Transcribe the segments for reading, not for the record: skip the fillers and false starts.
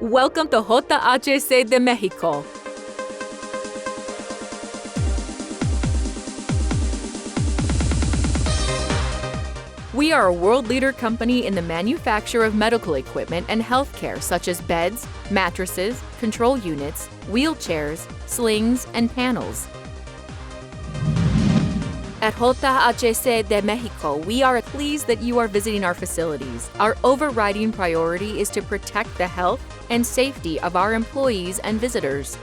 Welcome to JHC de Mexico. We are a world leader company in the manufacture of medical equipment and healthcare such as beds, mattresses, control units, wheelchairs, slings, and panels. At JHC de Mexico, we are pleased that you are visiting our facilities. Our overriding priority is to protect the health and safety of our employees and visitors.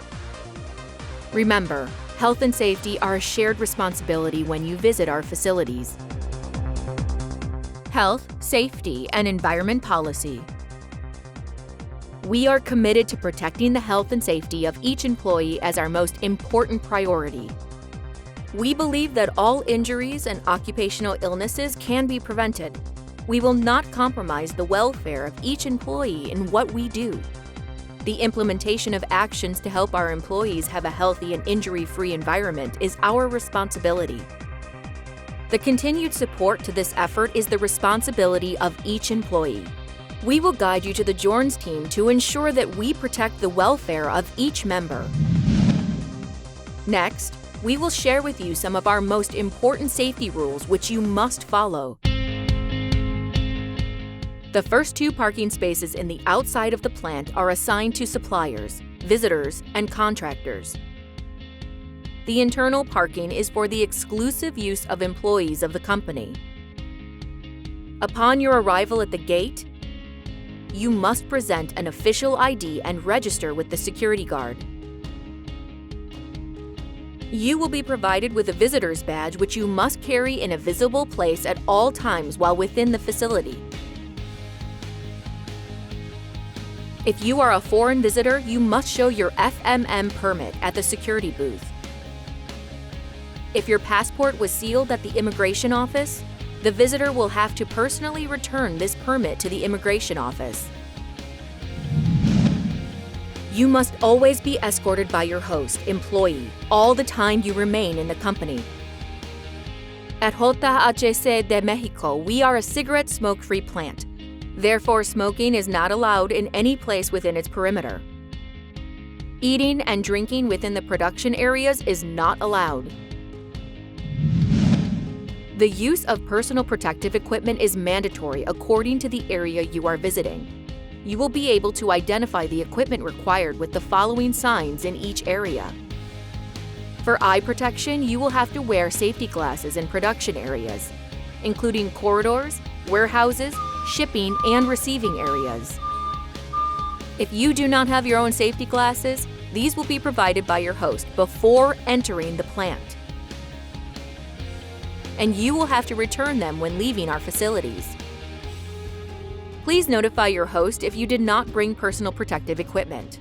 Remember, health and safety are a shared responsibility when you visit our facilities. Health, safety, and environment policy. We are committed to protecting the health and safety of each employee as our most important priority. We believe that all injuries and occupational illnesses can be prevented. We will not compromise the welfare of each employee in what we do. The implementation of actions to help our employees have a healthy and injury-free environment is our responsibility. The continued support to this effort is the responsibility of each employee. We will guide you to the Joerns team to ensure that we protect the welfare of each member. Next, we will share with you some of our most important safety rules which you must follow. The first 2 parking spaces in the outside of the plant are assigned to suppliers, visitors, and contractors. The internal parking is for the exclusive use of employees of the company. Upon your arrival at the gate, you must present an official ID and register with the security guard. You will be provided with a visitor's badge which you must carry in a visible place at all times while within the facility. If you are a foreign visitor, you must show your FMM permit at the security booth. If your passport was sealed at the immigration office, the visitor will have to personally return this permit to the immigration office. You must always be escorted by your host, employee, all the time you remain in the company. At JHC de Mexico, we are a cigarette smoke-free plant. Therefore, smoking is not allowed in any place within its perimeter. Eating and drinking within the production areas is not allowed. The use of personal protective equipment is mandatory according to the area you are visiting. You will be able to identify the equipment required with the following signs in each area. For eye protection, you will have to wear safety glasses in production areas, including corridors, warehouses, shipping, and receiving areas. If you do not have your own safety glasses, these will be provided by your host before entering the plant. And you will have to return them when leaving our facilities. Please notify your host if you did not bring personal protective equipment.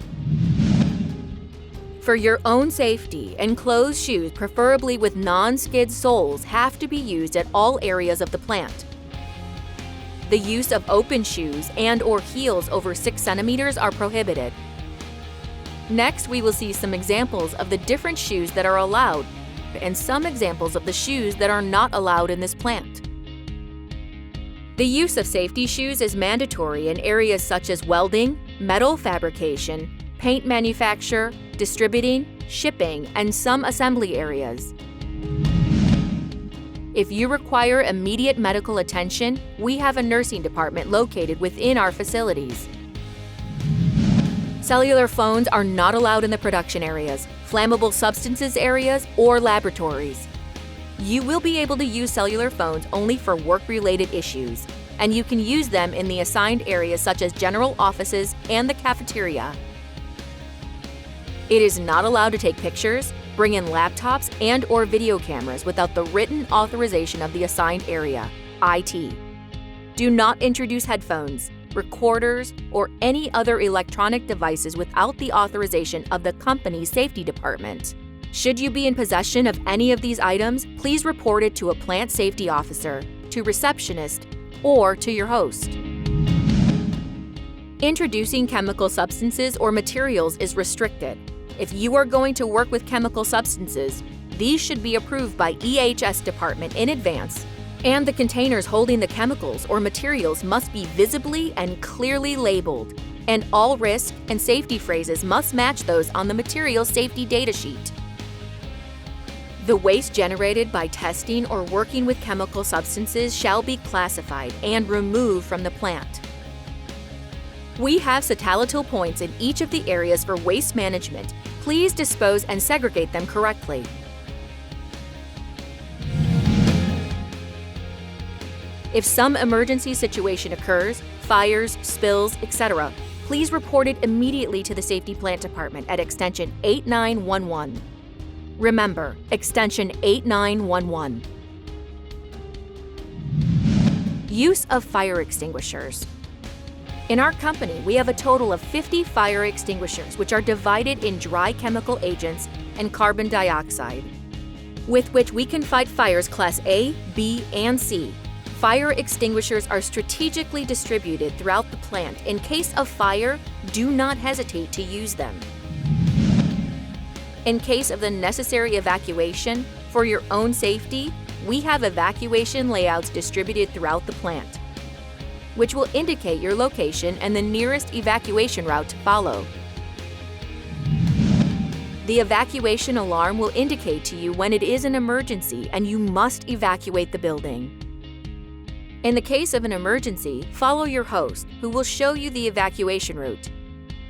For your own safety, enclosed shoes, preferably with non-skid soles, have to be used at all areas of the plant. The use of open shoes and/or heels over 6 centimeters are prohibited. Next, we will see some examples of the different shoes that are allowed and some examples of the shoes that are not allowed in this plant. The use of safety shoes is mandatory in areas such as welding, metal fabrication, paint manufacture, distributing, shipping, and some assembly areas. If you require immediate medical attention, we have a nursing department located within our facilities. Cellular phones are not allowed in the production areas, flammable substances areas, or laboratories. You will be able to use cellular phones only for work-related issues, and you can use them in the assigned areas such as general offices and the cafeteria. It is not allowed to take pictures, bring in laptops, and/or video cameras without the written authorization of the assigned area, IT. Do not introduce headphones, recorders, or any other electronic devices without the authorization of the company's safety department. Should you be in possession of any of these items, please report it to a plant safety officer, to receptionist, or to your host. Introducing chemical substances or materials is restricted. If you are going to work with chemical substances, these should be approved by EHS department in advance, and the containers holding the chemicals or materials must be visibly and clearly labeled. And all risk and safety phrases must match those on the material safety data sheet. The waste generated by testing or working with chemical substances shall be classified and removed from the plant. We have satellite points in each of the areas for waste management. Please dispose and segregate them correctly. If some emergency situation occurs, fires, spills, etc., please report it immediately to the Safety Plant Department at extension 8911. Remember, extension 8911. Use of fire extinguishers. In our company, we have a total of 50 fire extinguishers, which are divided in dry chemical agents and carbon dioxide, with which we can fight fires class A, B, and C. Fire extinguishers are strategically distributed throughout the plant. In case of fire, do not hesitate to use them. In case of the necessary evacuation, for your own safety, we have evacuation layouts distributed throughout the plant, which will indicate your location and the nearest evacuation route to follow. The evacuation alarm will indicate to you when it is an emergency and you must evacuate the building. In the case of an emergency, follow your host, who will show you the evacuation route,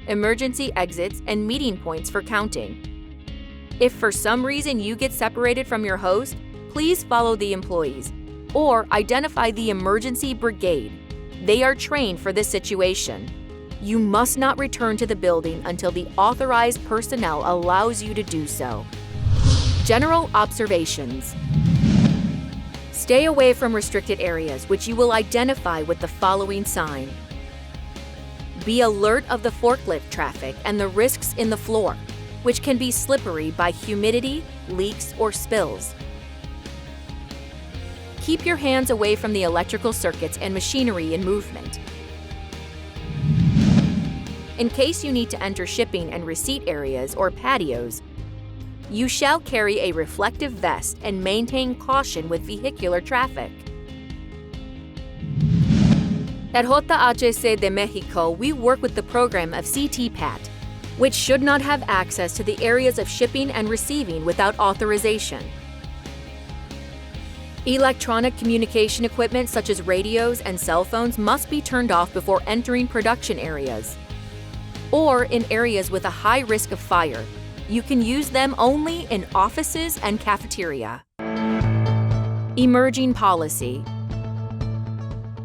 emergency exits, and meeting points for counting. If for some reason you get separated from your host, please follow the employees or identify the emergency brigade. They are trained for this situation. You must not return to the building until the authorized personnel allows you to do so. General observations. Stay away from restricted areas, which you will identify with the following sign. Be alert of the forklift traffic and the risks in the floor, which can be slippery by humidity, leaks, or spills. Keep your hands away from the electrical circuits and machinery in movement. In case you need to enter shipping and receipt areas or patios, you shall carry a reflective vest and maintain caution with vehicular traffic. At JHC de Mexico, we work with the program of CTPAT, which should not have access to the areas of shipping and receiving without authorization. Electronic communication equipment such as radios and cell phones must be turned off before entering production areas, or in areas with a high risk of fire. You can use them only in offices and cafeteria. Emerging policy.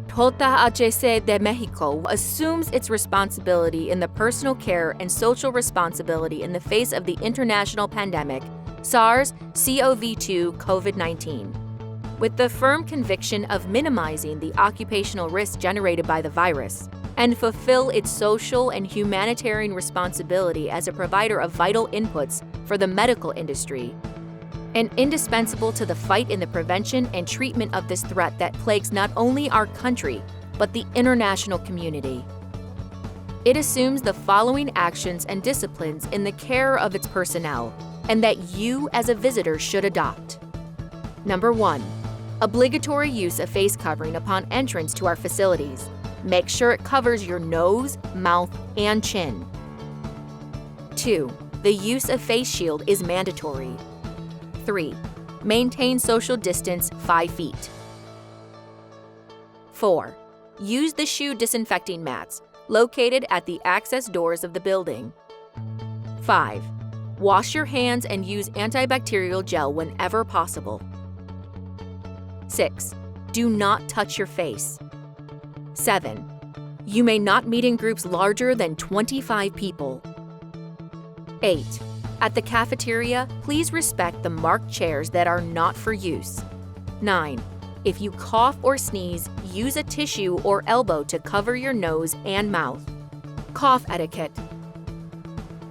JHC de Mexico assumes its responsibility in the personal care and social responsibility in the face of the international pandemic, SARS-CoV-2 COVID-19, with the firm conviction of minimizing the occupational risk generated by the virus, and fulfill its social and humanitarian responsibility as a provider of vital inputs for the medical industry, and indispensable to the fight in the prevention and treatment of this threat that plagues not only our country, but the international community. It assumes the following actions and disciplines in the care of its personnel, and that you as a visitor should adopt. Number 1. Obligatory use of face covering upon entrance to our facilities. Make sure it covers your nose, mouth, and chin. 2. The use of face shield is mandatory. 3. Maintain social distance 5 feet. 4. Use the shoe disinfecting mats located at the access doors of the building. 5. Wash your hands and use antibacterial gel whenever possible. 6. Do not touch your face. 7. You may not meet in groups larger than 25 people. 8. At the cafeteria, please respect the marked chairs that are not for use. 9. If you cough or sneeze, use a tissue or elbow to cover your nose and mouth. Cough etiquette.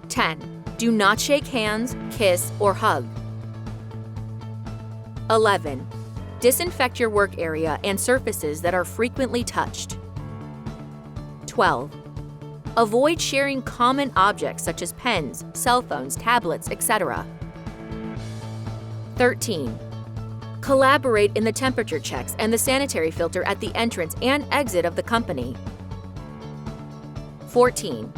10. Do not shake hands, kiss, or hug. 11. Disinfect your work area and surfaces that are frequently touched. 12. Avoid sharing common objects such as pens, cell phones, tablets, etc. 13. Collaborate in the temperature checks and the sanitary filter at the entrance and exit of the company. 14.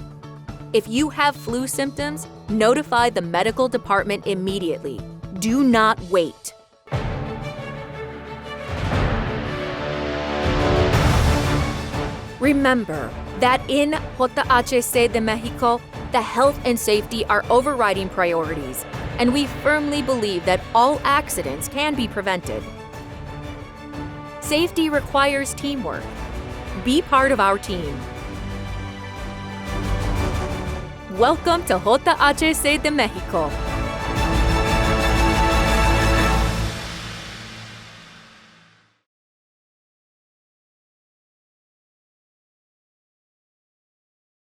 If you have flu symptoms, notify the medical department immediately. Do not wait. Remember that in JHC de Mexico, the health and safety are overriding priorities, and we firmly believe that all accidents can be prevented. Safety requires teamwork. Be part of our team. Welcome to JHC de Mexico.